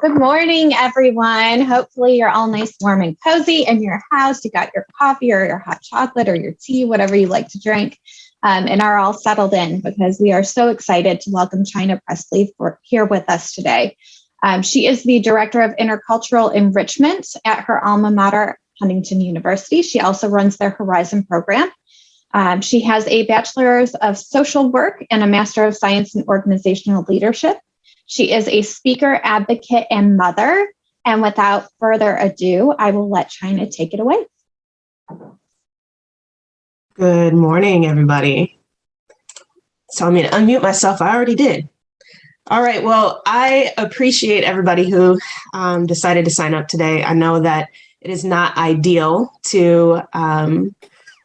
Good morning, everyone. Hopefully you're all nice, warm, and cozy in your house. You got your coffee or your hot chocolate or your tea, whatever you like to drink, and are all settled in because we are so excited to welcome Chynna Presley here with us today. She is the Director of Intercultural Enrichment at her alma mater, Huntington University. She also runs their Horizon program. She has a bachelor's of social work and a master of science in organizational leadership. She is a speaker, advocate, and mother. And without further ado, I will let Chynna take it away. Good morning, everybody. So I'm going to unmute myself. I already did. All right. Well, I appreciate everybody who decided to sign up today. I know that it is not ideal to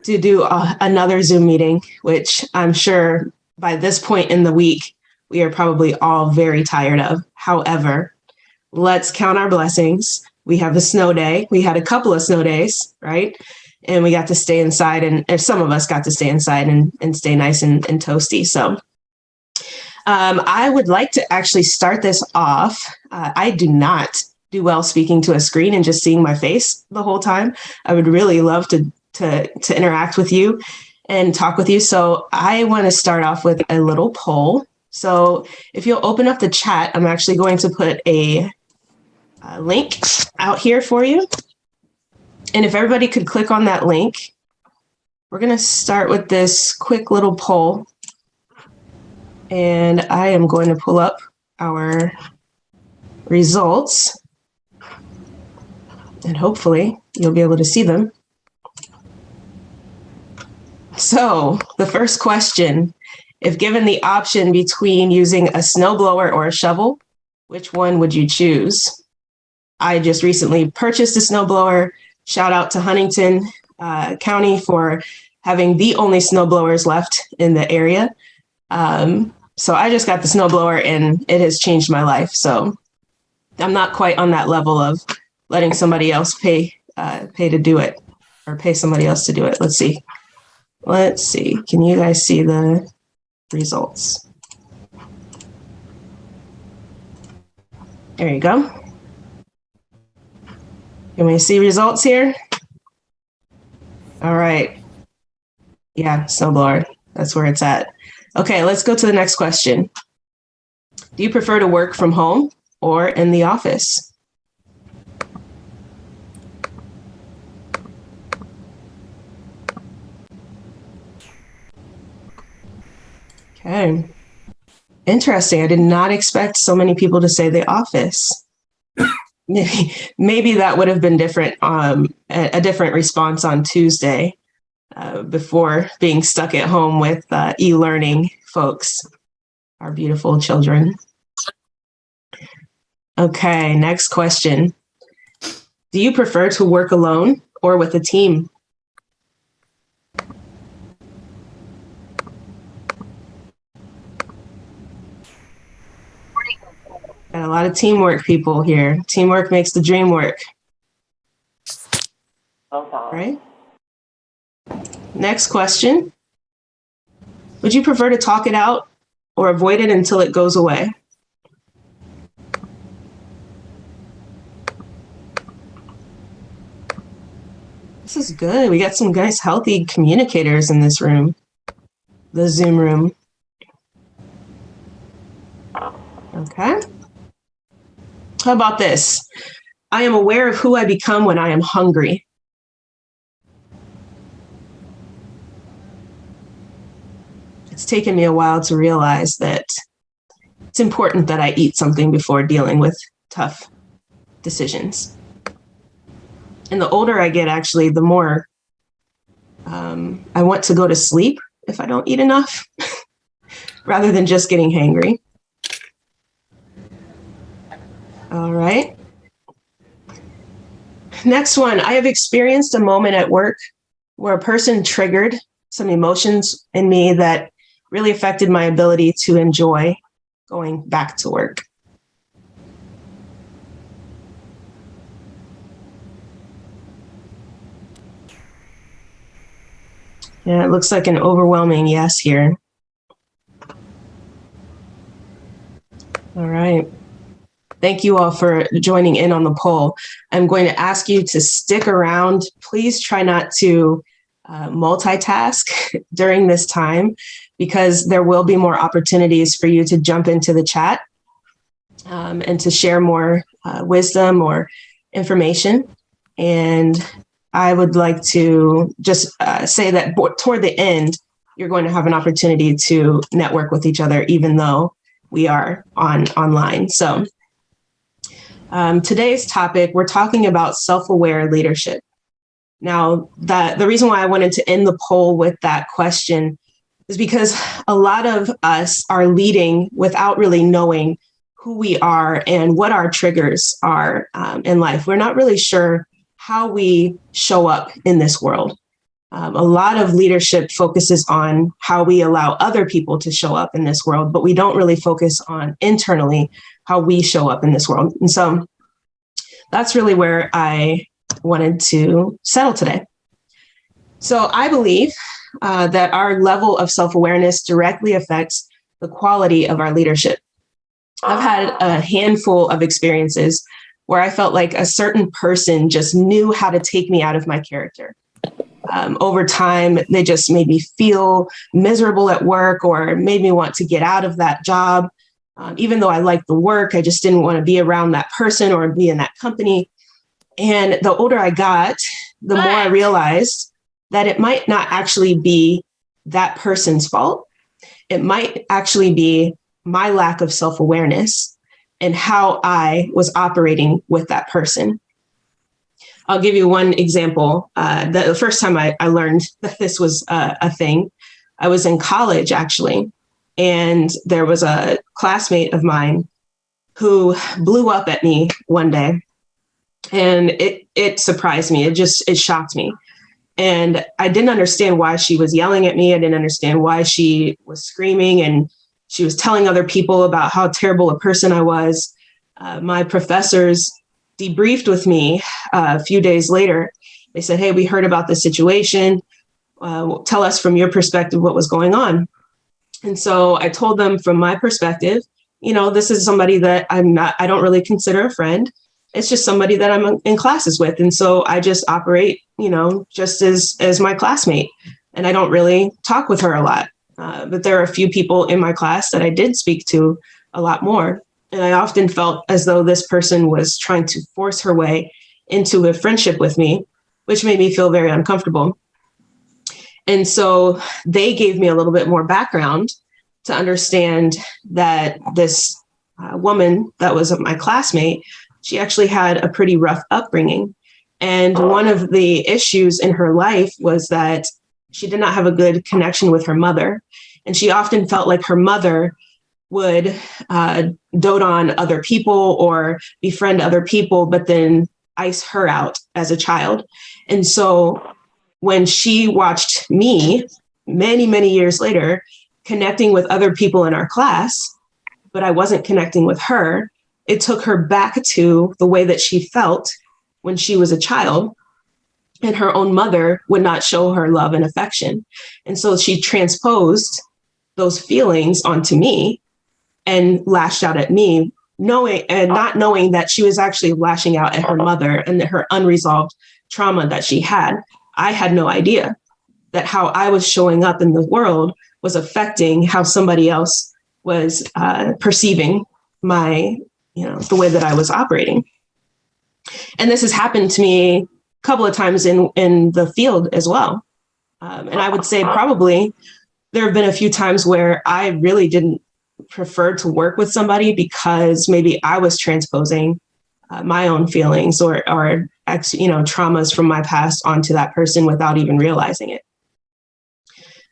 do another Zoom meeting, which I'm sure by this point in the week, we are probably all very tired of. However, let's count our blessings. We have a snow day. We had a couple of snow days, right? And we got to stay inside, and some of us got to stay inside and stay nice and toasty. So I would like to actually start this off. I do not do well speaking to a screen and just seeing my face the whole time. I would really love to interact with you and talk with you. So I want to start off with a little poll. So if you'll open up the chat, I'm actually going to put a link out here for you. And if everybody could click on that link, we're going to start with this quick little poll. And I am going to pull up our results. And hopefully you'll be able to see them. So the first question, if given the option between using a snowblower or a shovel, which one would you choose? I just recently purchased a snowblower. Shout out to Huntington County for having the only snowblowers left in the area. So I just got the snowblower and it has changed my life. So I'm not quite on that level of letting somebody else pay to do it or pay somebody else to do it. Let's see. Can you guys see the results? There you go. Can we see results here? All right. Yeah, snowblower. That's where it's at. Okay, let's go to the next question. Do you prefer to work from home or in the office? Okay. Interesting. I did not expect so many people to say the office. Maybe that would have been different, a different response on Tuesday before being stuck at home with e-learning folks, our beautiful children. Okay, next question. Do you prefer to work alone or with a team? Got a lot of teamwork people here. Teamwork makes the dream work. Okay. Right? Next question. Would you prefer to talk it out or avoid it until it goes away? This is good. We got some nice, healthy communicators in this room, the Zoom room. Okay. How about this? I am aware of who I become when I am hungry. It's taken me a while to realize that it's important that I eat something before dealing with tough decisions. And the older I get, actually, the more I want to go to sleep if I don't eat enough, rather than just getting hangry. All right. Next one. I have experienced a moment at work where a person triggered some emotions in me that really affected my ability to enjoy going back to work. Yeah, it looks like an overwhelming yes here. All right. Thank you all for joining in on the poll. I'm going to ask you to stick around. Please try not to multitask during this time, because there will be more opportunities for you to jump into the chat and to share more wisdom or information. And I would like to just say that toward the end, you're going to have an opportunity to network with each other, even though we are online. So today's topic, we're talking about self-aware leadership. Now, the reason why I wanted to end the poll with that question is because a lot of us are leading without really knowing who we are and what our triggers are in life. We're not really sure how we show up in this world. A lot of leadership focuses on how we allow other people to show up in this world, but we don't really focus on internally how we show up in this world. And so that's really where I wanted to settle today. So I believe that our level of self-awareness directly affects the quality of our leadership. I've had a handful of experiences where I felt like a certain person just knew how to take me out of my character. Over time, they just made me feel miserable at work or made me want to get out of that job. Even though I liked the work, I just didn't want to be around that person or be in that company. And the older I got, the more I realized that it might not actually be that person's fault. It might actually be my lack of self-awareness and how I was operating with that person. I'll give you one example. The first time I learned that this was a thing, I was in college, actually, and there was a classmate of mine who blew up at me one day, and it surprised me. It shocked me. And I didn't understand why she was yelling at me. I didn't understand why she was screaming, and she was telling other people about how terrible a person I was. My professors debriefed with me a few days later. They said, "Hey, we heard about this situation. Tell us from your perspective what was going on." And so I told them from my perspective, this is somebody that I don't really consider a friend. It's just somebody that I'm in classes with. And so I just operate, just as my classmate. And I don't really talk with her a lot. But there are a few people in my class that I did speak to a lot more. And I often felt as though this person was trying to force her way into a friendship with me, which made me feel very uncomfortable. And so they gave me a little bit more background to understand that this woman that was my classmate, she actually had a pretty rough upbringing. And one of the issues in her life was that she did not have a good connection with her mother. And she often felt like her mother would dote on other people or befriend other people, but then ice her out as a child. And so when she watched me many, many years later, connecting with other people in our class, but I wasn't connecting with her, it took her back to the way that she felt when she was a child, and her own mother would not show her love and affection. And so she transposed those feelings onto me and lashed out at me, not knowing that she was actually lashing out at her mother and her unresolved trauma that she had. I had no idea that how I was showing up in the world was affecting how somebody else was perceiving my, the way that I was operating. And this has happened to me a couple of times in the field as well. And I would say probably there have been a few times where I really didn't prefer to work with somebody because maybe I was transposing my own feelings or traumas from my past onto that person without even realizing it.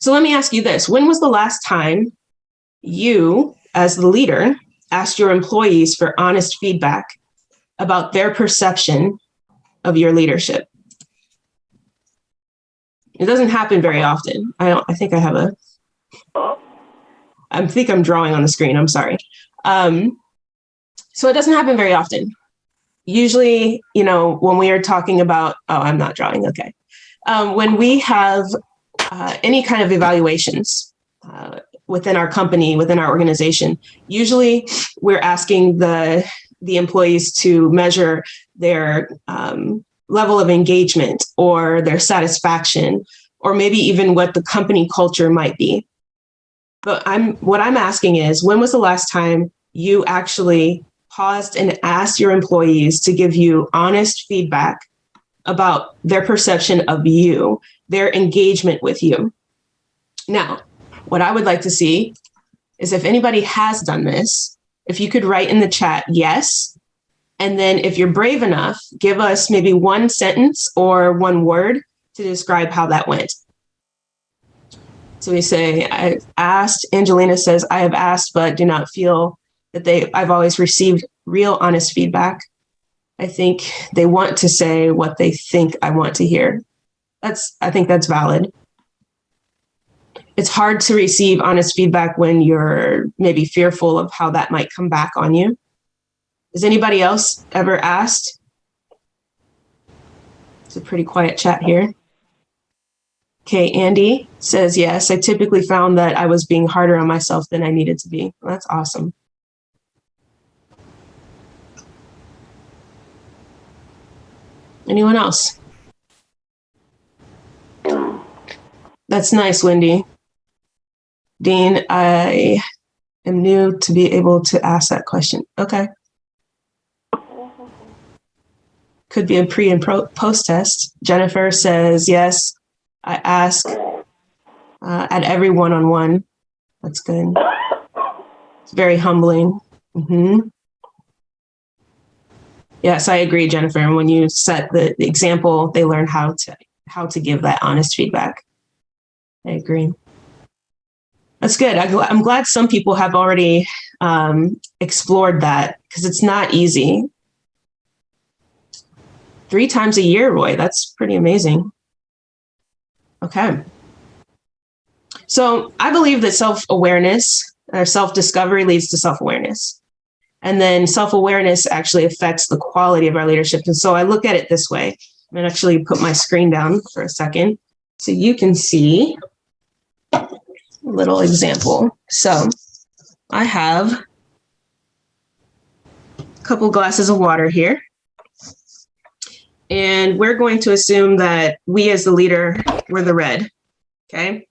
So let me ask you this. When was the last time you, as the leader, asked your employees for honest feedback about their perception of your leadership? It doesn't happen very often. I think I'm drawing on the screen. I'm sorry. So it doesn't happen very often. Usually, when we are talking about, I'm not drawing. Okay. When we have any kind of evaluations within our company, within our organization, usually we're asking the the employees to measure their level of engagement or their satisfaction, or maybe even what the company culture might be. But what I'm asking is, when was the last time you actually paused and asked your employees to give you honest feedback about their perception of you, their engagement with you? Now, what I would like to see is, if anybody has done this, if you could write in the chat, yes. And then if you're brave enough, give us maybe one sentence or one word to describe how that went. So we say, I've asked. Angelina says, I have asked, but do not feel that I've always received real honest feedback. I think they want to say what they think I want to hear. I think that's valid. It's hard to receive honest feedback when you're maybe fearful of how that might come back on you. Has anybody else ever asked? It's a pretty quiet chat here. Okay, Andy says, yes, I typically found that I was being harder on myself than I needed to be. Well, that's awesome. Anyone else? That's nice, Wendy. Dean, I am new to be able to ask that question. Okay. Could be a pre and post test. Jennifer says, yes, I ask at every one-on-one. That's good. It's very humbling. Mm-hmm. Yes, I agree, Jennifer. And when you set the example, they learn how to give that honest feedback. I agree. That's good. I'm glad some people have already explored that, because it's not easy. 3 times a year, Roy, that's pretty amazing. Okay. So I believe that self-awareness or self-discovery leads to self-awareness. And then self-awareness actually affects the quality of our leadership. And so I look at it this way. I'm going to actually put my screen down for a second so you can see a little example. So I have a couple glasses of water here. And we're going to assume that we as the leader, we're the red. Okay.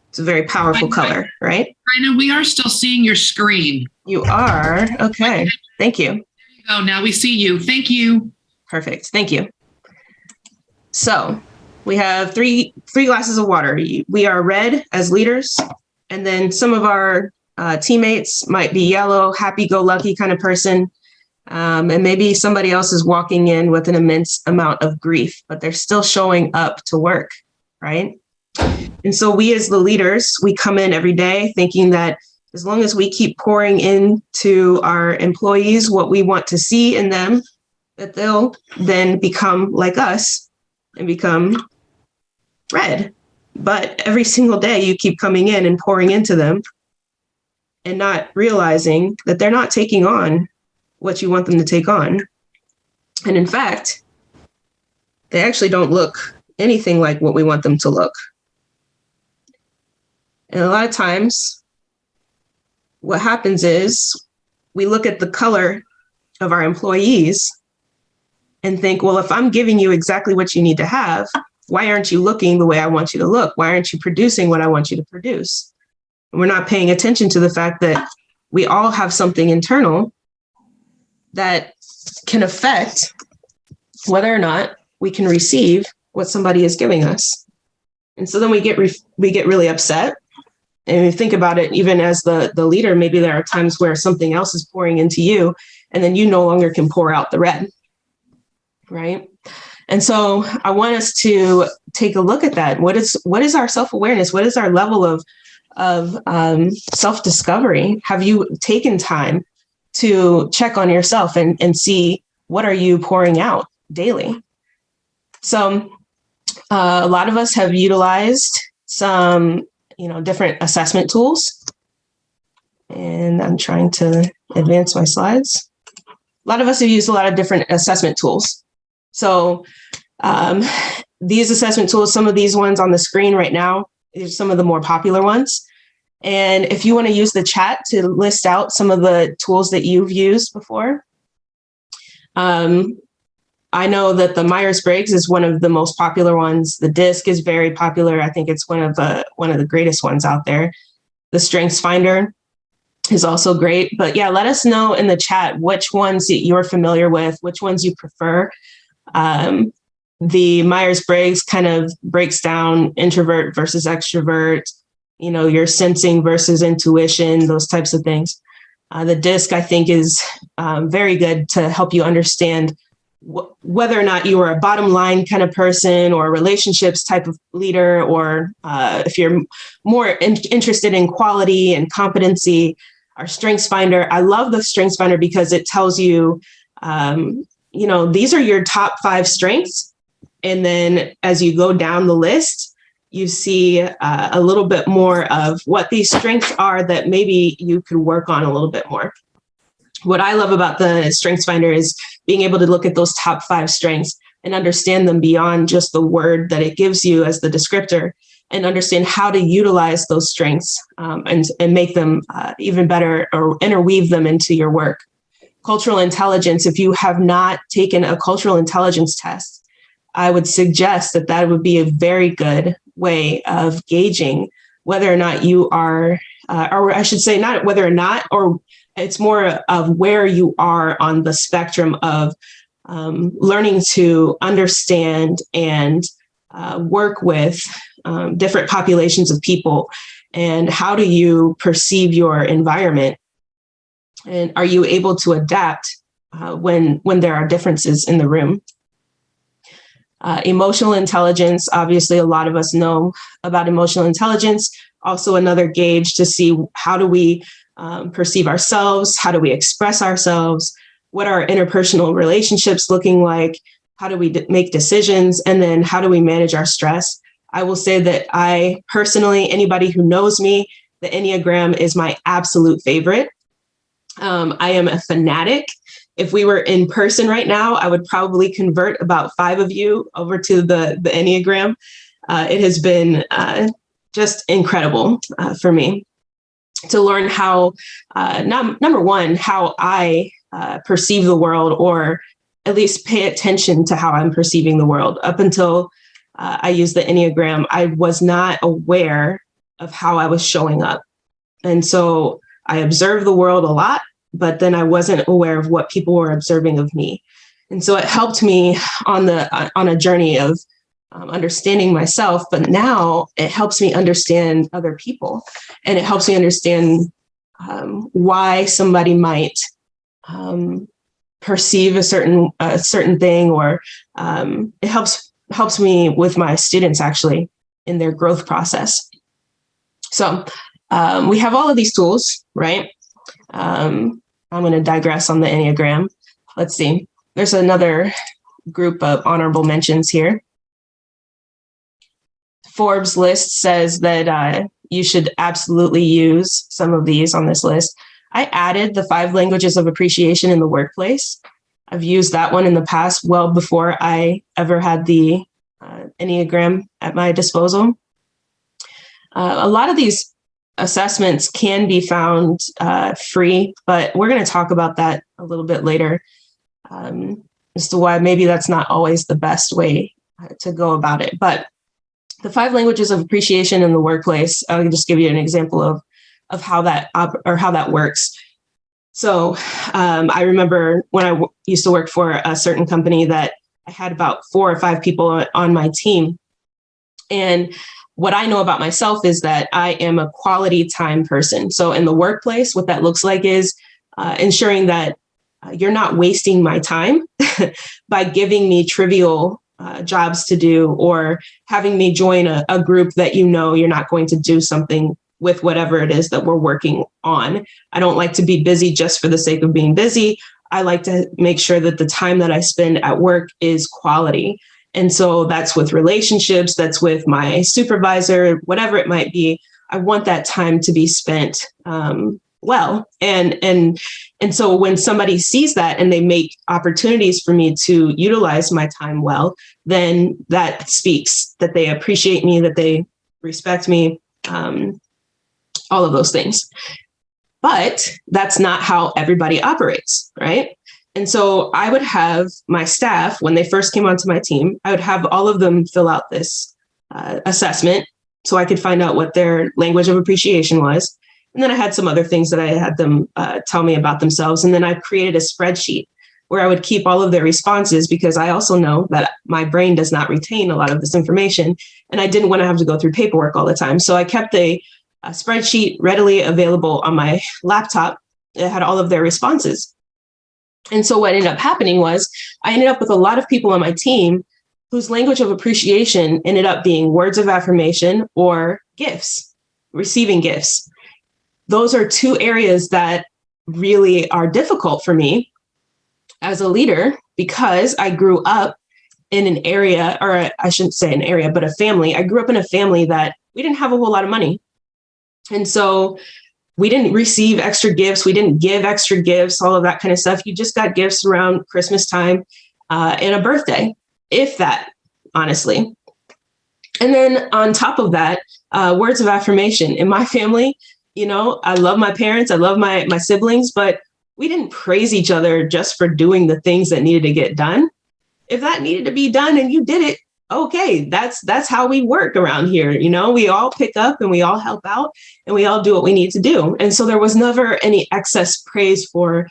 It's a very powerful color, right? Chynna, we are still seeing your screen. You are? Okay. Thank you. There you go. Now we see you. Thank you. Perfect. Thank you. So we have three glasses of water. We are red as leaders. And then some of our teammates might be yellow, happy-go-lucky kind of person. And maybe somebody else is walking in with an immense amount of grief, but they're still showing up to work, right? And so we as the leaders, we come in every day thinking that as long as we keep pouring into our employees what we want to see in them, that they'll then become like us and become red. But every single day you keep coming in and pouring into them and not realizing that they're not taking on what you want them to take on. And in fact, they actually don't look anything like what we want them to look. And a lot of times what happens is we look at the color of our employees and think, well, if I'm giving you exactly what you need to have, why aren't you looking the way I want you to look? Why aren't you producing what I want you to produce? And we're not paying attention to the fact that we all have something internal that can affect whether or not we can receive what somebody is giving us. And so then we get really upset. And we think about it, even as the leader, maybe there are times where something else is pouring into you, and then you no longer can pour out the red, right? And so I want us to take a look at that. What is our self-awareness? What is our level of self-discovery? Have you taken time to check on yourself and see what are you pouring out daily? So a lot of us have utilized some different assessment tools. And I'm trying to advance my slides. A lot of us have used a lot of different assessment tools. So these assessment tools, some of these ones on the screen right now, are some of the more popular ones. And if you want to use the chat to list out some of the tools that you've used before, I know that the Myers-Briggs is one of the most popular ones. The DISC is very popular. I think it's one of the greatest ones out there. The Strengthsfinder is also great. But yeah, let us know in the chat which ones that you're familiar with, which ones you prefer. The Myers-Briggs kind of breaks down introvert versus extrovert, your sensing versus intuition, those types of things. The DISC, I think, is very good to help you understand whether or not you are a bottom line kind of person or a relationships type of leader, or if you're more interested in quality and competency. Our Strengthsfinder, I love the Strengthsfinder because it tells you, these are your top 5 strengths. And then as you go down the list, you see a little bit more of what these strengths are that maybe you could work on a little bit more. What I love about the Strengthsfinder is being able to look at those top 5 strengths and understand them beyond just the word that it gives you as the descriptor, and understand how to utilize those strengths and make them even better, or interweave them into your work. Cultural intelligence, if you have not taken a cultural intelligence test, I would suggest that would be a very good way of gauging whether or not you are, or I should say not whether or not, or it's more of where you are on the spectrum of learning to understand and work with different populations of people, and how do you perceive your environment, and are you able to adapt when there are differences in the room. Emotional intelligence, obviously a lot of us know about emotional intelligence. Also another gauge to see how do we perceive ourselves, how do we express ourselves, what are our interpersonal relationships looking like, how do we make decisions, and then how do we manage our stress. I will say that I personally, anybody who knows me, the Enneagram is my absolute favorite. I am a fanatic. If we were in person right now, I would probably convert about 5 of you over to the Enneagram. It has been just incredible for me to learn how, number one, how I perceive the world, or at least pay attention to how I'm perceiving the world. Up until I used the Enneagram, I was not aware of how I was showing up. And so I observed the world a lot, but then I wasn't aware of what people were observing of me. And so it helped me on a journey of understanding myself, but now it helps me understand other people, and it helps me understand why somebody might perceive a certain thing, or it helps me with my students actually in their growth process. So we have all of these tools, right? I'm going to digress on the Enneagram. Let's see. There's another group of honorable mentions here. Forbes list says that you should absolutely use some of these on this list. I added the 5 languages of appreciation in the workplace. I've used that one in the past, well before I ever had the Enneagram at my disposal. A lot of these assessments can be found free, but we're going to talk about that a little bit later as to why maybe that's not always the best way to go about it. But the 5 languages of appreciation in the workplace, I'll just give you an example of how that works. So I remember when I used to work for a certain company that I had about 4 or 5 people on my team. And what I know about myself is that I am a quality time person. So in the workplace, what that looks like is ensuring that you're not wasting my time by giving me trivial jobs to do, or having me join a group that you're not going to do something with whatever it is that we're working on. I don't like to be busy just for the sake of being busy. I like to make sure that the time that I spend at work is quality. And so that's with relationships, that's with my supervisor, whatever it might be. I want that time to be spent well. And so when somebody sees that and they make opportunities for me to utilize my time well, then that speaks that they appreciate me, that they respect me, all of those things. But that's not how everybody operates, right? And so I would have my staff, when they first came onto my team, I would have all of them fill out this assessment so I could find out what their language of appreciation was. And then I had some other things that I had them tell me about themselves. And then I created a spreadsheet where I would keep all of their responses, because I also know that my brain does not retain a lot of this information. And I didn't want to have to go through paperwork all the time. So I kept a spreadsheet readily available on my laptop that had all of their responses. And so what ended up happening was I ended up with a lot of people on my team whose language of appreciation ended up being words of affirmation or gifts, receiving gifts. Those are two areas that really are difficult for me as a leader, because I grew up in an area, or I shouldn't say an area, but a family. I grew up in a family that we didn't have a whole lot of money. And so we didn't receive extra gifts. We didn't give extra gifts, all of that kind of stuff. You just got gifts around Christmas time and a birthday, if that, honestly. And then on top of that, words of affirmation. In my family, I love my parents, I love my siblings, but we didn't praise each other just for doing the things that needed to get done. If that needed to be done and you did it, okay, that's how we work around here. We all pick up and we all help out and we all do what we need to do. And so there was never any excess praise for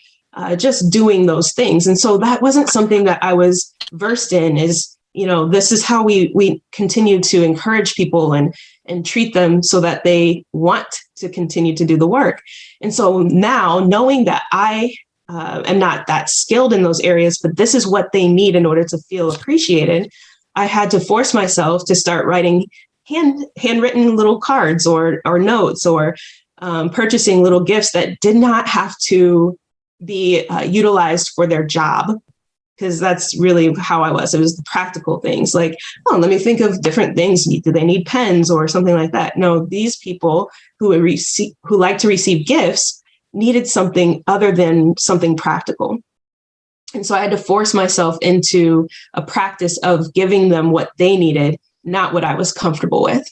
just doing those things. And so that wasn't something that I was versed in. This is how we continue to encourage people and treat them so that they want to continue to do the work. And so now, knowing that I am not that skilled in those areas, but this is what they need in order to feel appreciated, I had to force myself to start writing handwritten little cards or notes, or purchasing little gifts that did not have to be utilized for their job. Because that's really how I was. It was the practical things like, let me think of different things. Do they need pens or something like that? No, these people who like to receive gifts needed something other than something practical. And so I had to force myself into a practice of giving them what they needed, not what I was comfortable with.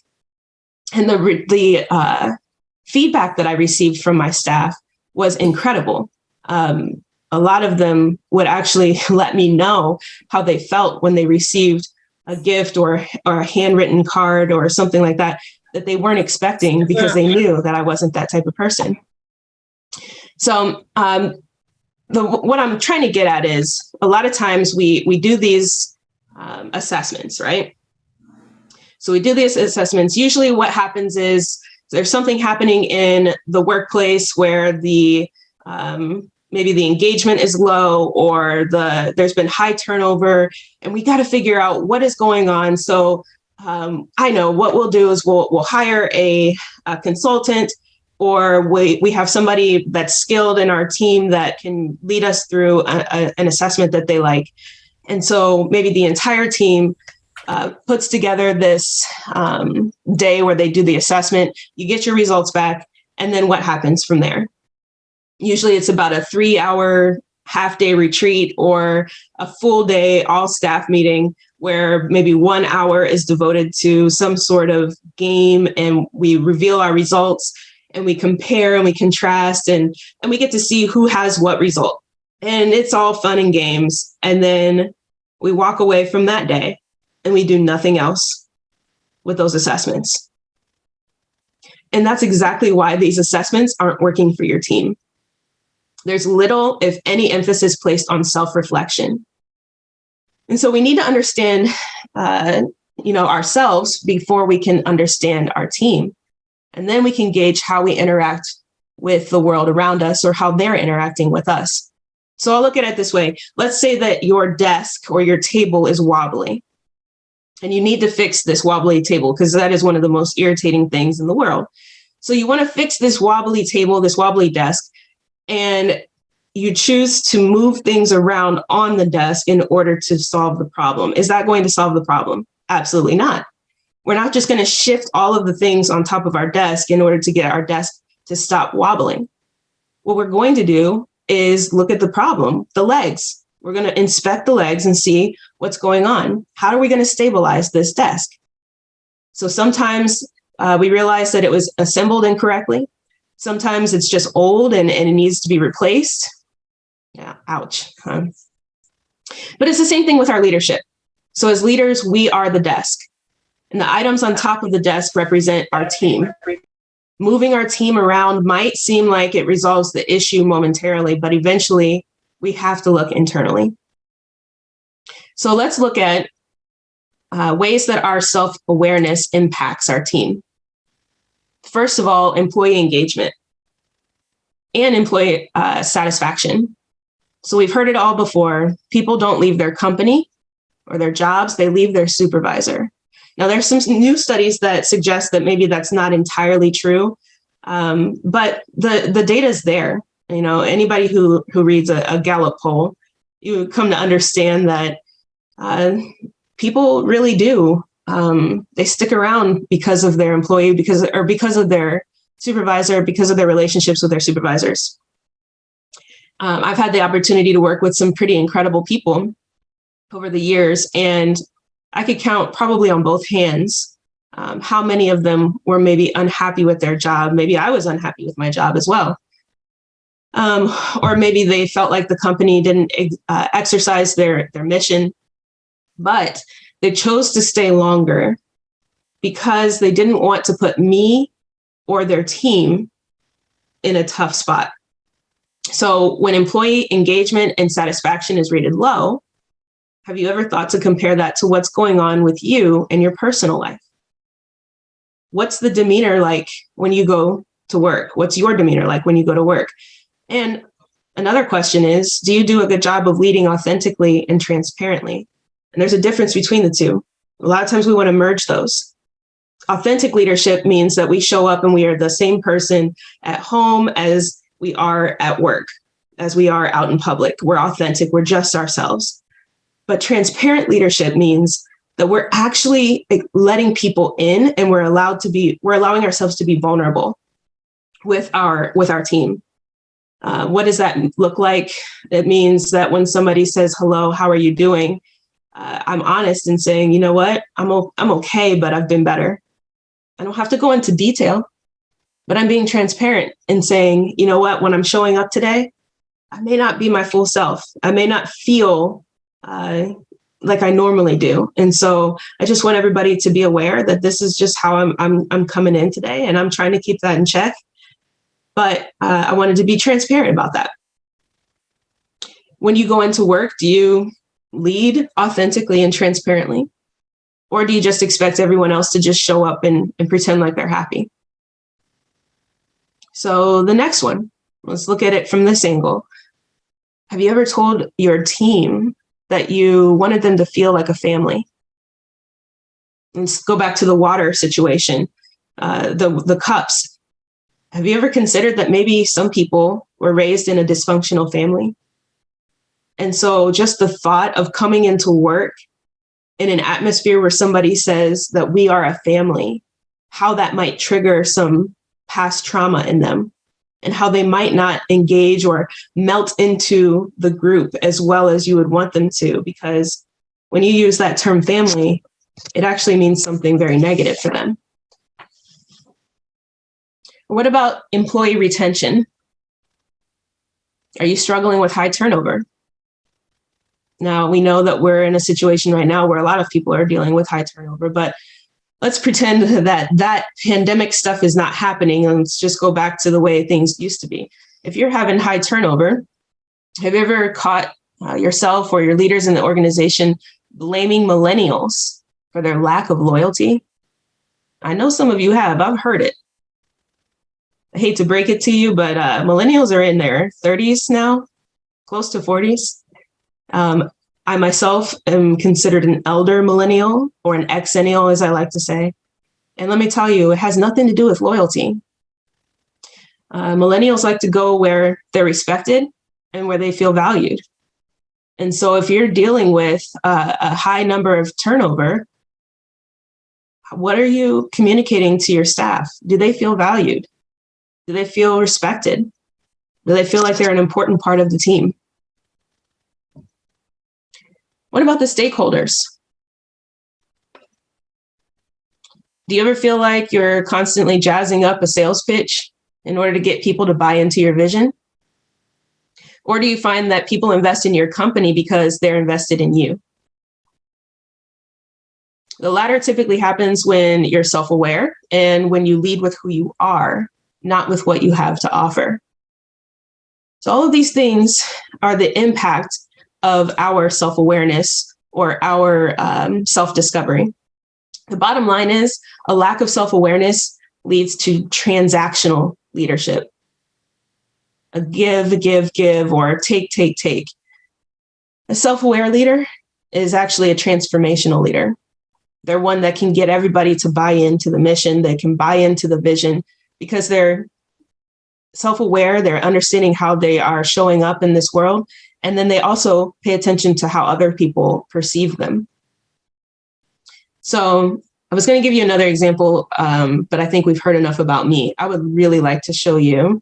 And the feedback that I received from my staff was incredible. A lot of them would actually let me know how they felt when they received a gift or a handwritten card or something like that they weren't expecting, because they knew that I wasn't that type of person. So what I'm trying to get at is, a lot of times we do these assessments, right? So we do these assessments. Usually what happens is there's something happening in the workplace where maybe the engagement is low, or there's been high turnover, and we got to figure out what is going on. So I know what we'll do is we'll hire a consultant, or we have somebody that's skilled in our team that can lead us through an assessment that they like. And so maybe the entire team puts together this day where they do the assessment, you get your results back, and then what happens from there? Usually it's about a 3-hour half-day retreat or a full day all staff meeting where maybe 1 hour is devoted to some sort of game, and we reveal our results and we compare and we contrast, and we get to see who has what result. And it's all fun and games. And then we walk away from that day and we do nothing else with those assessments. And that's exactly why these assessments aren't working for your team. There's little, if any, emphasis placed on self-reflection. And so we need to understand, ourselves before we can understand our team. And then we can gauge how we interact with the world around us, or how they're interacting with us. So I'll look at it this way. Let's say that your desk or your table is wobbly, and you need to fix this wobbly table, because that is one of the most irritating things in the world. So you want to fix this wobbly table, this wobbly desk, and you choose to move things around on the desk in order to solve the problem. Is that going to solve the problem? Absolutely not. We're not just going to shift all of the things on top of our desk in order to get our desk to stop wobbling. What we're going to do is look at the problem, the legs. We're going to inspect the legs and see what's going on. How are we going to stabilize this desk? So sometimes we realize that it was assembled incorrectly. Sometimes it's just old and it needs to be replaced. Yeah, ouch. But it's the same thing with our leadership. So as leaders, we are the desk. And the items on top of the desk represent our team. Moving our team around might seem like it resolves the issue momentarily, but eventually we have to look internally. So let's look at ways that our self-awareness impacts our team. First of all, employee engagement and employee satisfaction. So we've heard it all before. People don't leave their company or their jobs, they leave their supervisor. Now, there's some new studies that suggest that maybe that's not entirely true, but the data is there. You know, anybody who reads a Gallup poll, you come to understand that people really do. They stick around because of their employee, because of their supervisor, because of their relationships with their supervisors. I've had the opportunity to work with some pretty incredible people over the years, and I could count probably on both hands how many of them were maybe unhappy with their job. Maybe I was unhappy with my job as well. Or maybe they felt like the company didn't exercise their mission, but they chose to stay longer because they didn't want to put me or their team in a tough spot. So when employee engagement and satisfaction is rated low, have you ever thought to compare that to what's going on with you in your personal life? What's the demeanor like when you go to work? What's your demeanor like when you go to work? And another question is, do you do a good job of leading authentically and transparently? And there's a difference between the two. A lot of times we want to merge those. Authentic leadership means that we show up and we are the same person at home as we are at work, as we are out in public. We're authentic, we're just ourselves. But transparent leadership means that we're actually letting people in and we're allowing ourselves to be vulnerable with our team. What does that look like? It means that when somebody says, hello, how are you doing? I'm honest in saying, you know what, I'm okay, but I've been better. I don't have to go into detail, but I'm being transparent in saying, you know what, when I'm showing up today, I may not be my full self. I may not feel like I normally do. And so I just want everybody to be aware that this is just how I'm coming in today, and I'm trying to keep that in check. But I wanted to be transparent about that. When you go into work, do you lead authentically and transparently? Or do you just expect everyone else to just show up and pretend like they're happy? So the next one, let's look at it from this angle. Have you ever told your team that you wanted them to feel like a family? Let's go back to the water situation, the cups. Have you ever considered that maybe some people were raised in a dysfunctional family? And so just the thought of coming into work in an atmosphere where somebody says that we are a family, how that might trigger some past trauma in them and how they might not engage or melt into the group as well as you would want them to, because when you use that term family, it actually means something very negative for them. What about employee retention? Are you struggling with high turnover? Now, we know that we're in a situation right now where a lot of people are dealing with high turnover, but let's pretend that pandemic stuff is not happening, and let's just go back to the way things used to be. If you're having high turnover, have you ever caught yourself or your leaders in the organization blaming millennials for their lack of loyalty? I know some of you have. I've heard it. I hate to break it to you, but millennials are in their 30s now, close to 40s. I myself am considered an elder millennial, or an exennial, as I like to say. And let me tell you, it has nothing to do with loyalty. Millennials like to go where they're respected and where they feel valued. And so if you're dealing with a high number of turnover, what are you communicating to your staff? Do they feel valued? Do they feel respected? Do they feel like they're an important part of the team? What about the stakeholders? Do you ever feel like you're constantly jazzing up a sales pitch in order to get people to buy into your vision? Or do you find that people invest in your company because they're invested in you? The latter typically happens when you're self-aware and when you lead with who you are, not with what you have to offer. So all of these things are the impact of our self-awareness or our self-discovery. The bottom line is a lack of self-awareness leads to transactional leadership. A give, or take. A self-aware leader is actually a transformational leader. They're one that can get everybody to buy into the mission. They can buy into the vision because they're self-aware. They're understanding how they are showing up in this world. And then they also pay attention to how other people perceive them. So I was going to give you another example, but I think we've heard enough about me. I would really like to show you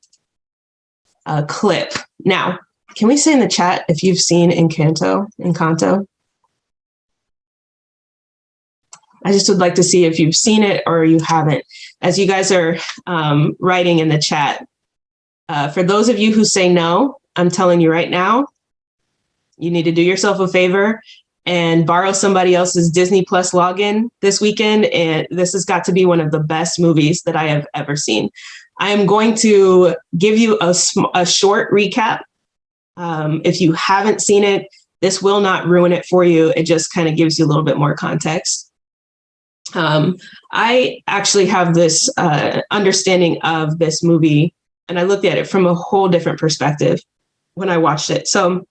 a clip. Now, can we say in the chat if you've seen Encanto? I just would like to see if you've seen it or you haven't. As you guys are writing in the chat, for those of you who say no, I'm telling you right now, you need to do yourself a favor and borrow somebody else's Disney Plus login this weekend. And this has got to be one of the best movies that I have ever seen. I am going to give you a short recap. If you haven't seen it, this will not ruin it for you. It just kind of gives you a little bit more context. I actually have this understanding of this movie, and I looked at it from a whole different perspective when I watched it. So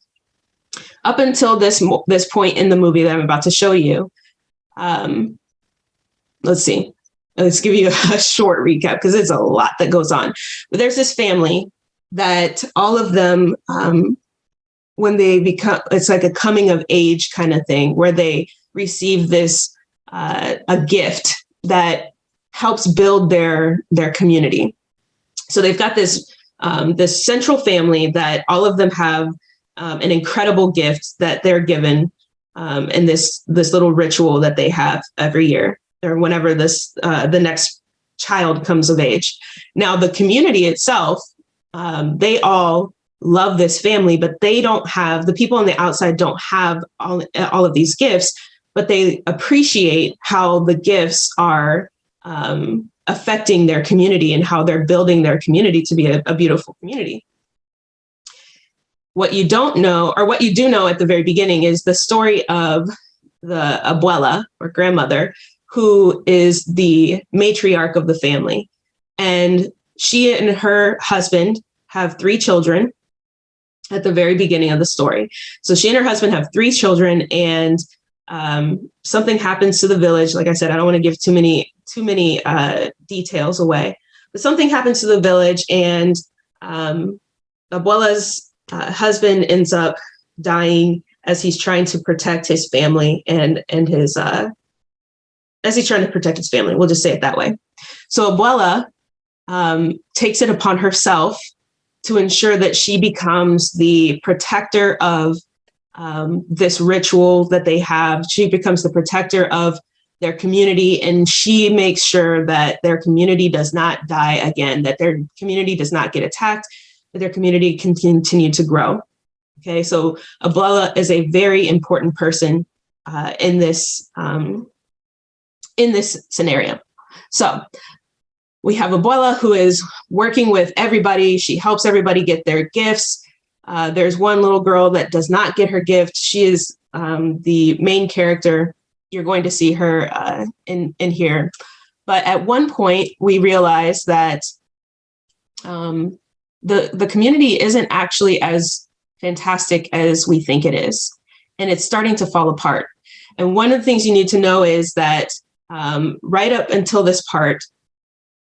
up until this point in the movie that I'm about to show you, let's see. Let's give you a short recap because it's a lot that goes on. But there's this family that all of them, when they become, it's like a coming of age kind of thing where they receive this a gift that helps build their community. So they've got this central family that all of them have an incredible gift that they're given in this little ritual that they have every year or whenever the next child comes of age. Now, the community itself, they all love this family, but they don't have, the people on the outside don't have all of these gifts, but they appreciate how the gifts are affecting their community and how they're building their community to be a beautiful community. What you don't know, or what you do know at the very beginning, is the story of the abuela or grandmother, who is the matriarch of the family. And she and her husband have 3 children at the very beginning of the story. So she and her husband have 3 children, and something happens to the village. Like I said, I don't want to give too many details away, but something happens to the village, and abuela's husband ends up dying as he's trying to protect his family and his as he's trying to protect his family. We'll just say it that way. So abuela takes it upon herself to ensure that she becomes the protector of this ritual that they have. She becomes the protector of their community, and she makes sure that their community does not die again, that their community does not get attacked, that their community can continue to grow. Okay, so abuela is a very important person in this scenario. So we have abuela who is working with everybody. She helps everybody get their gifts. There's one little girl that does not get her gift. She is the main character. You're going to see her in here. But at one point, we realize that the community isn't actually as fantastic as we think it is. And it's starting to fall apart. And one of the things you need to know is that right up until this part,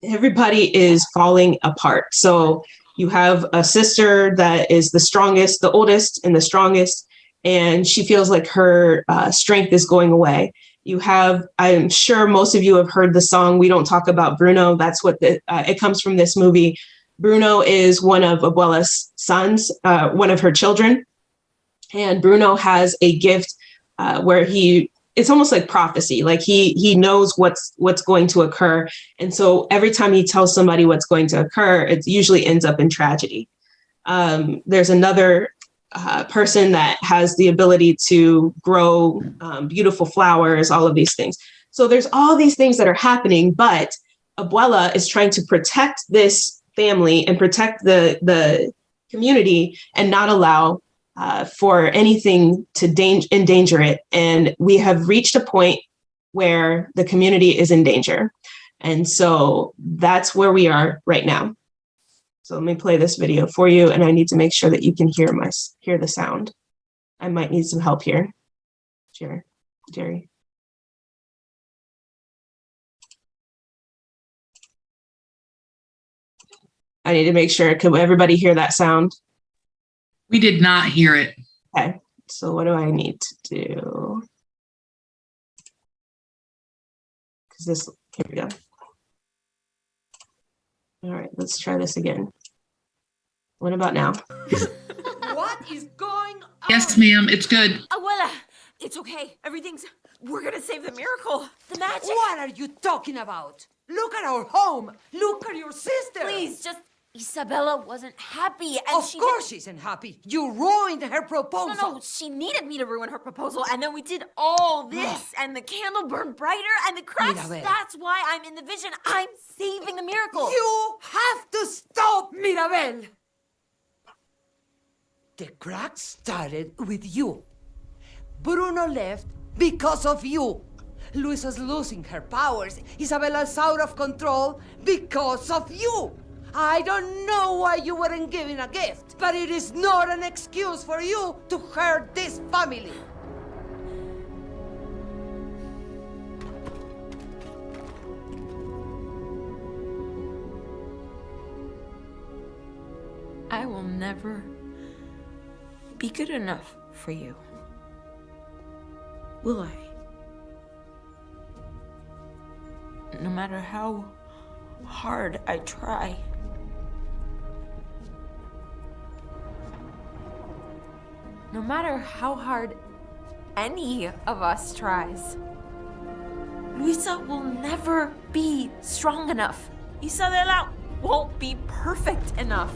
everybody is falling apart. So you have a sister that is the strongest, the oldest and the strongest, and she feels like her strength is going away. You have, I'm sure most of you have heard the song, We Don't Talk About Bruno. That's what it comes from this movie. Bruno is one of abuela's sons, one of her children. And Bruno has a gift where it's almost like prophecy. Like he knows what's going to occur. And so every time he tells somebody what's going to occur, it usually ends up in tragedy. There's another person that has the ability to grow beautiful flowers, all of these things. So there's all these things that are happening, but Abuela is trying to protect this family and protect the community and not allow for anything to endanger it. And we have reached a point where the community is in danger. And so that's where we are right now. So let me play this video for you, and I need to make sure that you can hear the sound. I might need some help here. Jerry. I need to make sure. Can everybody hear that sound? We did not hear it. Okay. So what do I need to do? Here we go. All right, let's try this again. What about now? What is going on? Yes, ma'am. It's good. Abuela, it's okay. We're gonna save the miracle. The magic. What are you talking about? Look at our home. Look at your sister. Please, just Isabella wasn't happy, and Of course she isn't happy. You ruined her proposal. No, she needed me to ruin her proposal, and then we did all this, and the candle burned brighter, and the cracks. Mirabel. That's why I'm in the vision. I'm saving the miracle. You have to stop, Mirabel. The cracks started with you. Bruno left because of you. Luisa's losing her powers. Isabella's out of control because of you. I don't know why you weren't given a gift, but it is not an excuse for you to hurt this family. I will never be good enough for you. Will I? No matter how hard I try. No matter how hard any of us tries, Luisa will never be strong enough. Isabella won't be perfect enough.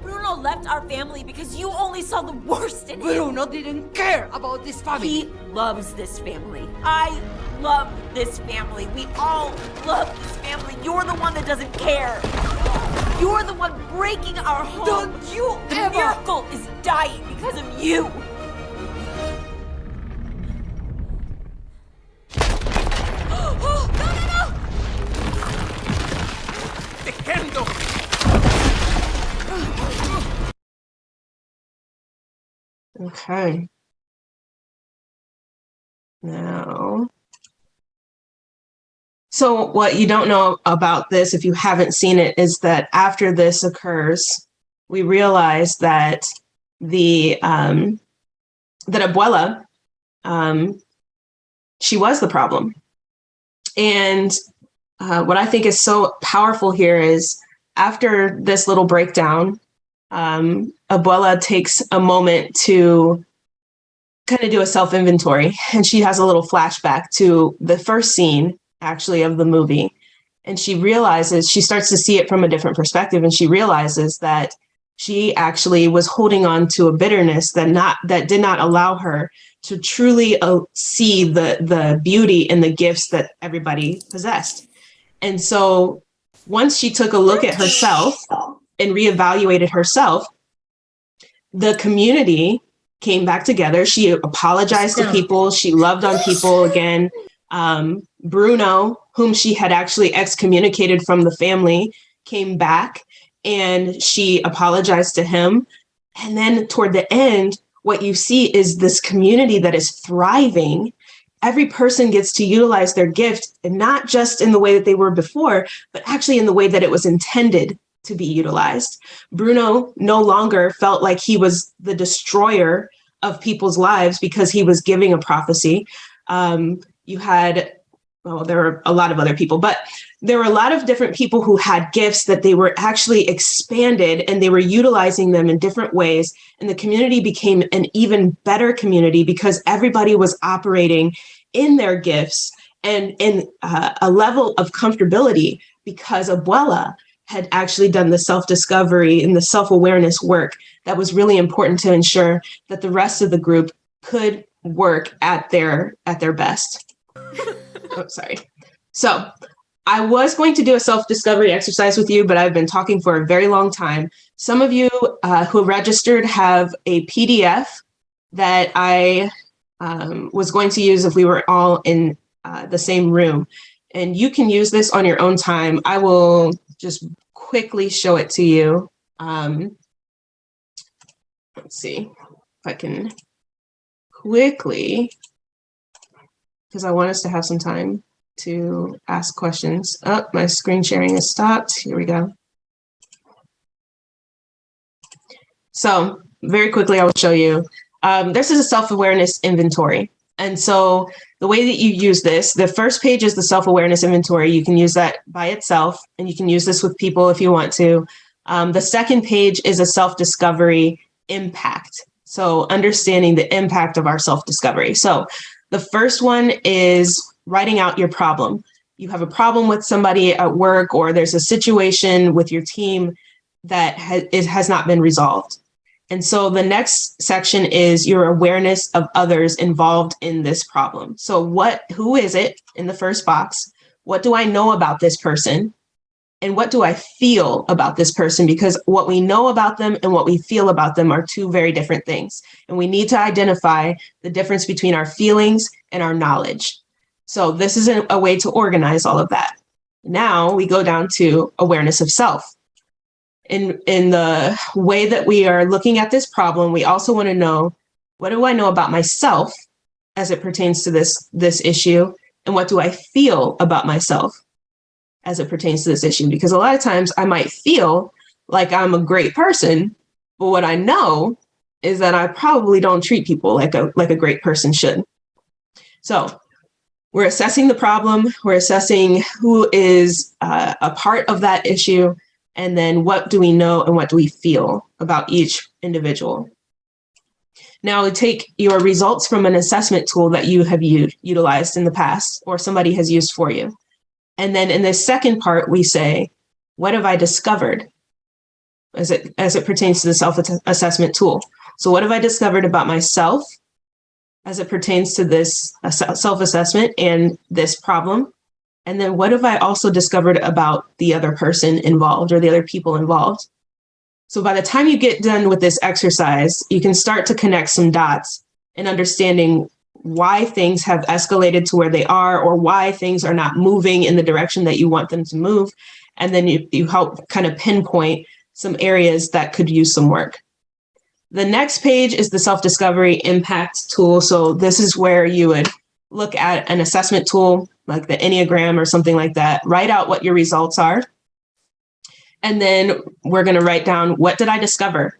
Bruno left our family because you only saw the worst in him. Bruno didn't care about this family. He loves this family. I love this family. We all love this family. You're the one that doesn't care. You're the one breaking our home. Don't you The ever... miracle is dying because of you. Oh, no! ¡Te candle! Okay. Now, so what you don't know about this, if you haven't seen it, is that after this occurs, we realize that that Abuela, she was the problem. And what I think is so powerful here is after this little breakdown, Abuela takes a moment to kind of do a self-inventory, and she has a little flashback to the first scene actually of the movie. And she starts to see it from a different perspective, and she realizes that she actually was holding on to a bitterness that did not allow her to truly see the beauty and the gifts that everybody possessed. And so once she took a look at herself and reevaluated herself, the community came back together. She apologized to people. She loved on people again. Bruno, whom she had actually excommunicated from the family, came back and she apologized to him. And then toward the end, what you see is this community that is thriving. Every person gets to utilize their gift, and not just in the way that they were before, but actually in the way that it was intended to be utilized. Bruno no longer felt like he was the destroyer of people's lives because he was giving a prophecy. There were a lot of other people, but there were a lot of different people who had gifts that they were actually expanded and they were utilizing them in different ways. And the community became an even better community because everybody was operating in their gifts and in a level of comfortability because Abuela had actually done the self-discovery and the self-awareness work that was really important to ensure that the rest of the group could work at their best. Oh, sorry. So I was going to do a self-discovery exercise with you, but I've been talking for a very long time. Some of you who registered have a PDF that I was going to use if we were all in the same room. And you can use this on your own time. I will just quickly show it to you. Let's see if I can quickly, because I want us to have some time to ask questions. Oh, my screen sharing has stopped. Here we go. So very quickly, I will show you. This is a self-awareness inventory. And so the way that you use this, the first page is the self-awareness inventory. You can use that by itself, and you can use this with people if you want to. The second page is a self-discovery impact. So understanding the impact of our self-discovery. So the first one is writing out your problem. You have a problem with somebody at work, or there's a situation with your team that has not been resolved. And so the next section is your awareness of others involved in this problem. So who is it in the first box? What do I know about this person? And what do I feel about this person? Because what we know about them and what we feel about them are two very different things. And we need to identify the difference between our feelings and our knowledge. So this is a way to organize all of that. Now we go down to awareness of self. In the way that we are looking at this problem, we also want to know, what do I know about myself as it pertains to this issue? And what do I feel about myself as it pertains to this issue? Because a lot of times I might feel like I'm a great person, but what I know is that I probably don't treat people like a great person should. So we're assessing the problem, we're assessing who is a part of that issue, and then what do we know and what do we feel about each individual. Now take your results from an assessment tool that you have utilized in the past or somebody has used for you. And then in the second part, we say, what have I discovered as it pertains to the self-assessment tool? So what have I discovered about myself as it pertains to this self-assessment and this problem? And then what have I also discovered about the other person involved or the other people involved? So by the time you get done with this exercise, you can start to connect some dots and understanding why things have escalated to where they are, or why things are not moving in the direction that you want them to move. And then you help kind of pinpoint some areas that could use some work. The next page is the self-discovery impact tool. So this is where you would look at an assessment tool like the Enneagram or something like that, write out what your results are. And then we're going to write down, what did I discover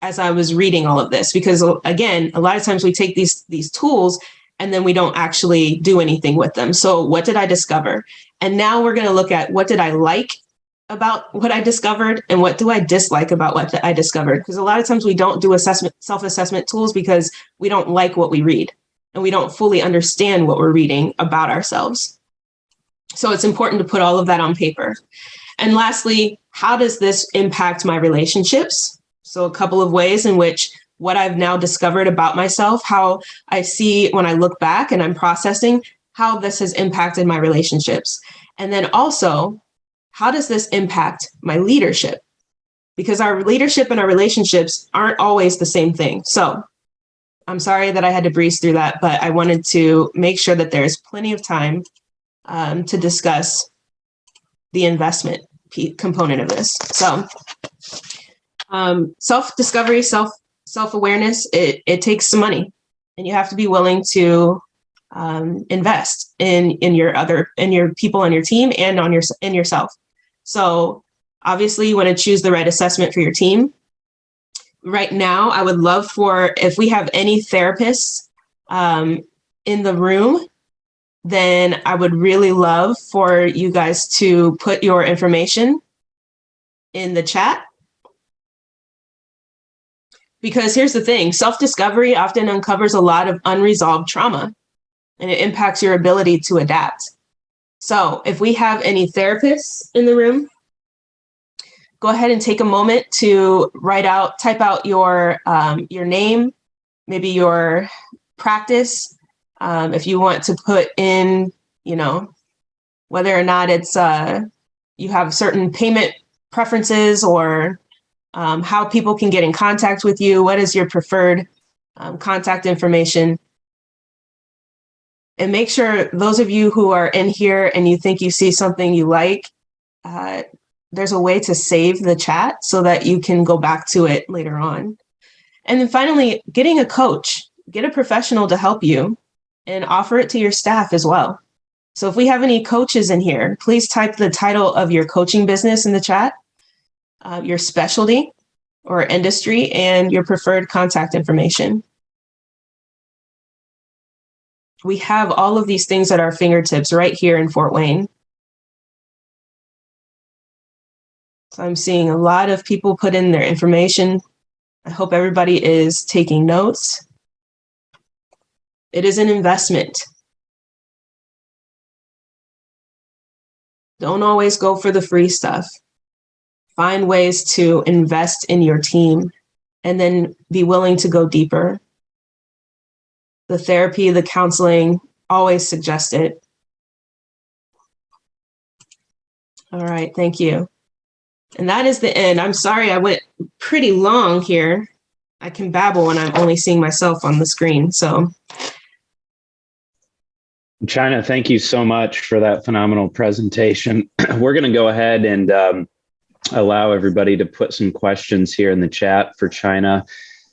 as I was reading all of this? Because again, a lot of times we take these tools and then we don't actually do anything with them. So what did I discover? And now we're going to look at, what did I like about what I discovered, and what do I dislike about what I discovered? Because a lot of times we don't do self-assessment tools because we don't like what we read and we don't fully understand what we're reading about ourselves. So it's important to put all of that on paper. And lastly, how does this impact my relationships? So a couple of ways in which what I've now discovered about myself, how I see when I look back and I'm processing how this has impacted my relationships. And then also, how does this impact my leadership? Because our leadership and our relationships aren't always the same thing. So I'm sorry that I had to breeze through that, but I wanted to make sure that there's plenty of time to discuss the investment component of this. So self-discovery, self-awareness, it takes some money, and you have to be willing to invest in your people on your team and in yourself. So obviously you want to choose the right assessment for your team. Right now, I would love if we have any therapists in the room, then I would really love for you guys to put your information in the chat. Because here's the thing, self-discovery often uncovers a lot of unresolved trauma, and it impacts your ability to adapt. So if we have any therapists in the room, go ahead and take a moment to type out your name, maybe your practice. If you want to put in, whether or not it's you have certain payment preferences or how people can get in contact with you. What is your preferred contact information? And make sure those of you who are in here and you think you see something you like, there's a way to save the chat so that you can go back to it later on. And then finally, getting a coach, get a professional to help you and offer it to your staff as well. So if we have any coaches in here, please type the title of your coaching business in the chat, your specialty or industry, and your preferred contact information. We have all of these things at our fingertips right here in Fort Wayne. So I'm seeing a lot of people put in their information. I hope everybody is taking notes. It is an investment. Don't always go for the free stuff. Find ways to invest in your team and then be willing to go deeper. The therapy, the counseling, always suggest it. All right, thank you. And that is the end. I'm sorry I went pretty long here. I can babble when I'm only seeing myself on the screen. So, Chynna, thank you so much for that phenomenal presentation. We're going to go ahead and allow everybody to put some questions here in the chat for Chynna,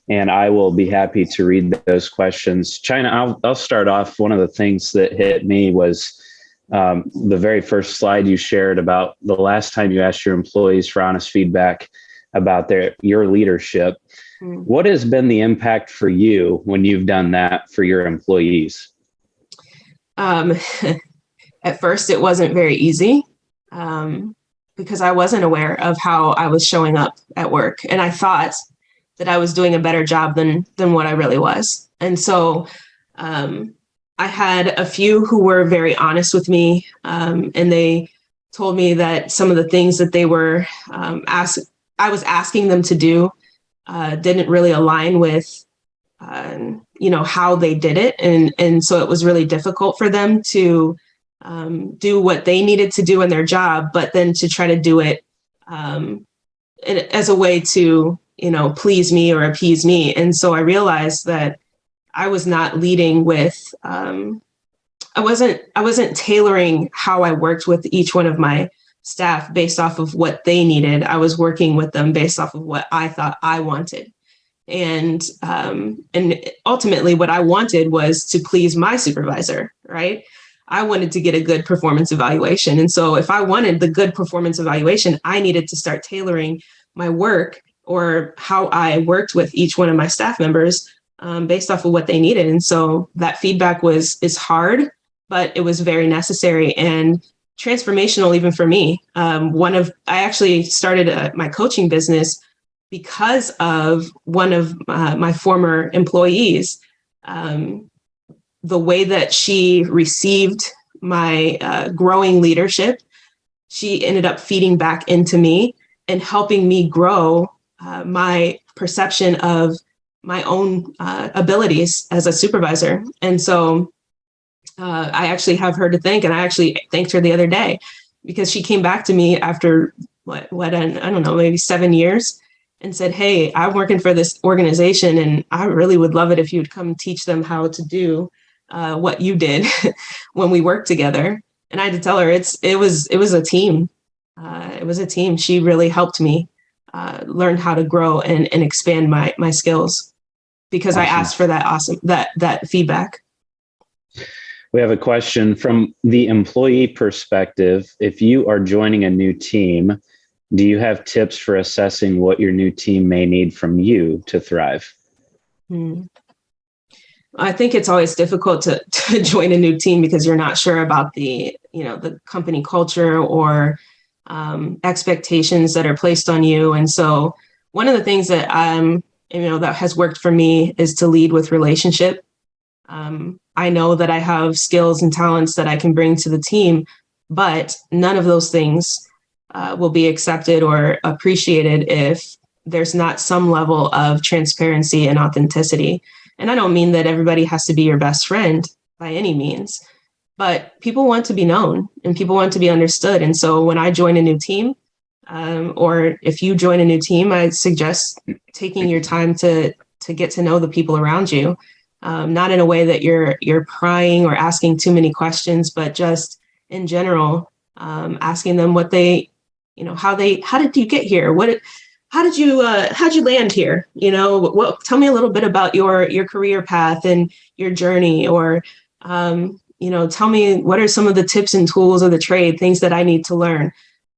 and I will be happy to read those questions. Chynna, I'll start off. One of the things that hit me was the very first slide you shared about the last time you asked your employees for honest feedback about your leadership. What has been the impact for you when you've done that for your employees? At first, it wasn't very easy because I wasn't aware of how I was showing up at work. And I thought that I was doing a better job than what I really was. And so I had a few who were very honest with me, and they told me that some of the things that they were I was asking them to do didn't really align with how they did it. And so it was really difficult for them to do what they needed to do in their job, but then to try to do it as a way to, please me or appease me. And so I realized that I was not leading with, I wasn't tailoring how I worked with each one of my staff based off of what they needed. I was working with them based off of what I thought I wanted. And ultimately what I wanted was to please my supervisor, right? I wanted to get a good performance evaluation. And so if I wanted the good performance evaluation, I needed to start tailoring my work or how I worked with each one of my staff members based off of what they needed. And so that feedback is hard, but it was very necessary and transformational even for me. I actually started my coaching business because of one of my former employees. The way that she received my growing leadership, she ended up feeding back into me and helping me grow my perception of my own abilities as a supervisor. And so I actually have her to thank, and I actually thanked her the other day because she came back to me after I don't know, maybe 7 years and said, "Hey, I'm working for this organization and I really would love it if you'd come teach them how to do what you did when we worked together." And I had to tell her it was a team. It was a team. She really helped me learn how to grow and expand my skills because awesome. I asked for that feedback. We have a question from the employee perspective. If you are joining a new team, do you have tips for assessing what your new team may need from you to thrive? I think it's always difficult to join a new team because you're not sure about the company culture or expectations that are placed on you. And so one of the things that that has worked for me is to lead with relationship. I know that I have skills and talents that I can bring to the team, but none of those things will be accepted or appreciated if there's not some level of transparency and authenticity. And I don't mean that everybody has to be your best friend by any means, but people want to be known and people want to be understood. And so when I join a new team, or if you join a new team, I suggest taking your time to get to know the people around you, not in a way that you're prying or asking too many questions, but just in general, asking them what they, how did you get here? How'd you land here? Tell me a little bit about your career path and your journey, or, tell me what are some of the tips and tools of the trade, things that I need to learn.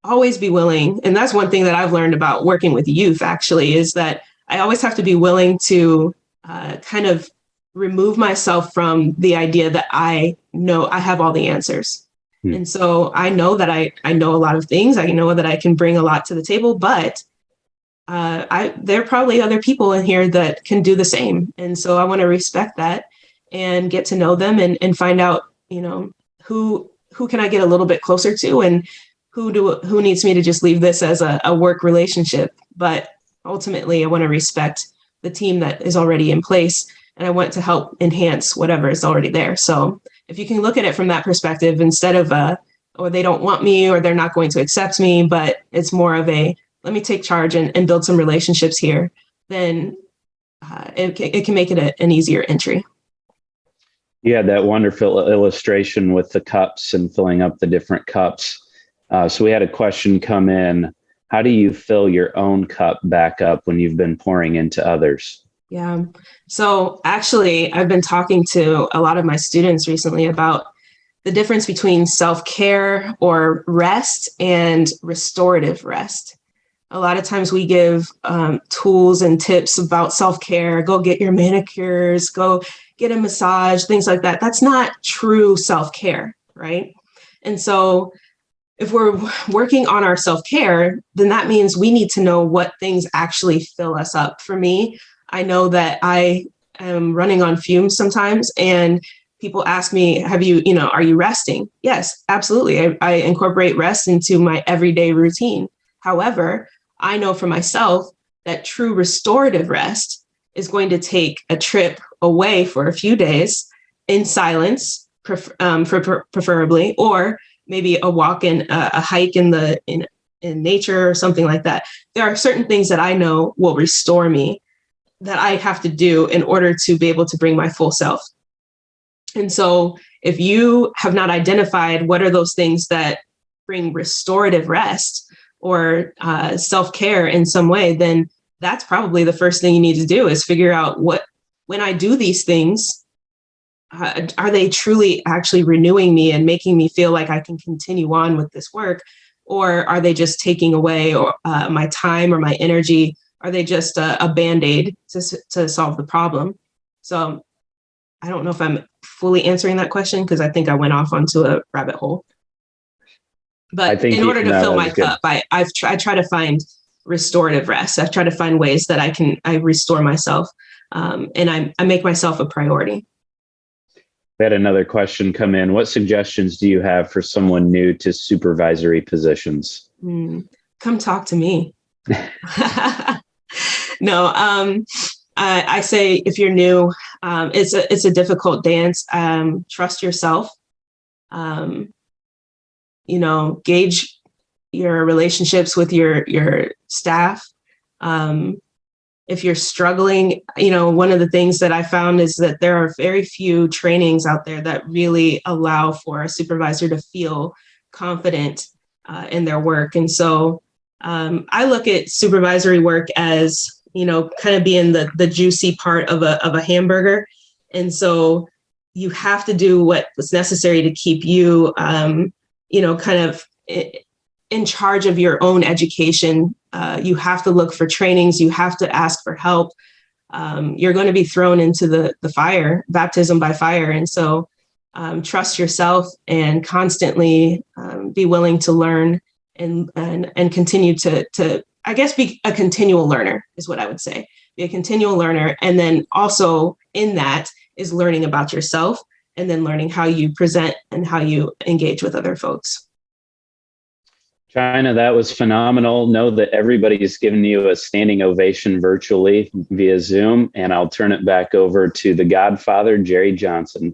Always be willing. And that's one thing that I've learned about working with youth, actually, is that I always have to be willing to kind of remove myself from the idea that I know I have all the answers. And so I know that I know a lot of things. I know that I can bring a lot to the table, but there are probably other people in here that can do the same. And so I want to respect that and get to know them and find out, who can I get a little bit closer to, and who needs me to just leave this as a work relationship. But ultimately, I want to respect the team that is already in place, and I want to help enhance whatever is already there. So if you can look at it from that perspective, instead of or they don't want me, or they're not going to accept me, but it's more of a, let me take charge and build some relationships here, then it can make it an easier entry. You had that wonderful illustration with the cups and filling up the different cups. So we had a question come in. How do you fill your own cup back up when you've been pouring into others? Yeah. So actually, I've been talking to a lot of my students recently about the difference between self-care or rest and restorative rest. A lot of times we give tools and tips about self-care. Go get your manicures, go get a massage, things like that. That's not true self-care, right? And so if we're working on our self-care, then that means we need to know what things actually fill us up. For me, I know that I am running on fumes sometimes, and people ask me, are you resting? Yes, absolutely. I incorporate rest into my everyday routine. However, I know for myself that true restorative rest is going to take a trip away for a few days in silence, preferably, or maybe a walk in a hike in nature or something like that. There are certain things that I know will restore me that I have to do in order to be able to bring my full self. And so if you have not identified what are those things that bring restorative rest or self-care in some way, then that's probably the first thing you need to do, is figure out when I do these things, are they truly actually renewing me and making me feel like I can continue on with this work? Or are they just taking away my time or my energy? Are they just a Band-Aid to solve the problem? So I don't know if I'm fully answering that question, because I think I went off onto a rabbit hole. But in order to fill my cup, I try to find restorative rest. I try to find ways that I restore myself, and I make myself a priority. We had another question come in. What suggestions do you have for someone new to supervisory positions? Come talk to me. No, I say if you're new, it's a difficult dance. Trust yourself. Gauge your relationships with your staff. If you're struggling, one of the things that I found is that there are very few trainings out there that really allow for a supervisor to feel confident in their work. And so I look at supervisory work as, kind of being the juicy part of a hamburger. And so you have to do what's necessary to keep you, kind of in charge of your own education. You have to look for trainings. You have to ask for help. You're going to be thrown into the fire, baptism by fire. And so trust yourself and constantly be willing to learn and continue to, I guess, be a continual learner is what I would say. Be a continual learner. And then also in that is learning about yourself, and then learning how you present and how you engage with other folks. Chynna, that was phenomenal. Know that everybody's given you a standing ovation virtually via Zoom, and I'll turn it back over to the Godfather, Jerry Johnson.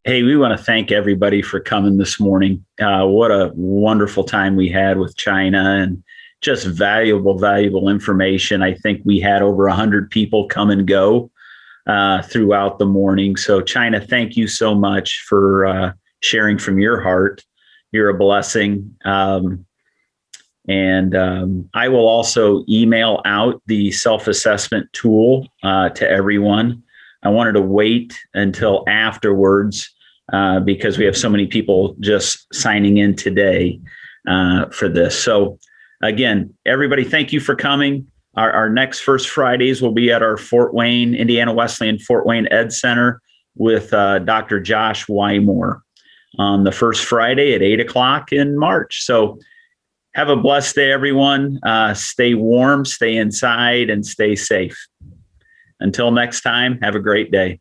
Hey, we want to thank everybody for coming this morning. What a wonderful time we had with Chynna, and just valuable information. I think we had over 100 people come and go throughout the morning. So Chynna, thank you so much for sharing from your heart. You're a blessing. And I will also email out the self-assessment tool to everyone. I wanted to wait until afterwards because we have so many people just signing in today for this. So again, everybody, thank you for coming. Our next First Fridays will be at our Fort Wayne, Indiana Wesleyan Fort Wayne Ed Center with Dr. Josh Wymore on the first Friday at 8:00 in March. So have a blessed day, everyone. Stay warm, stay inside, and stay safe. Until next time, have a great day.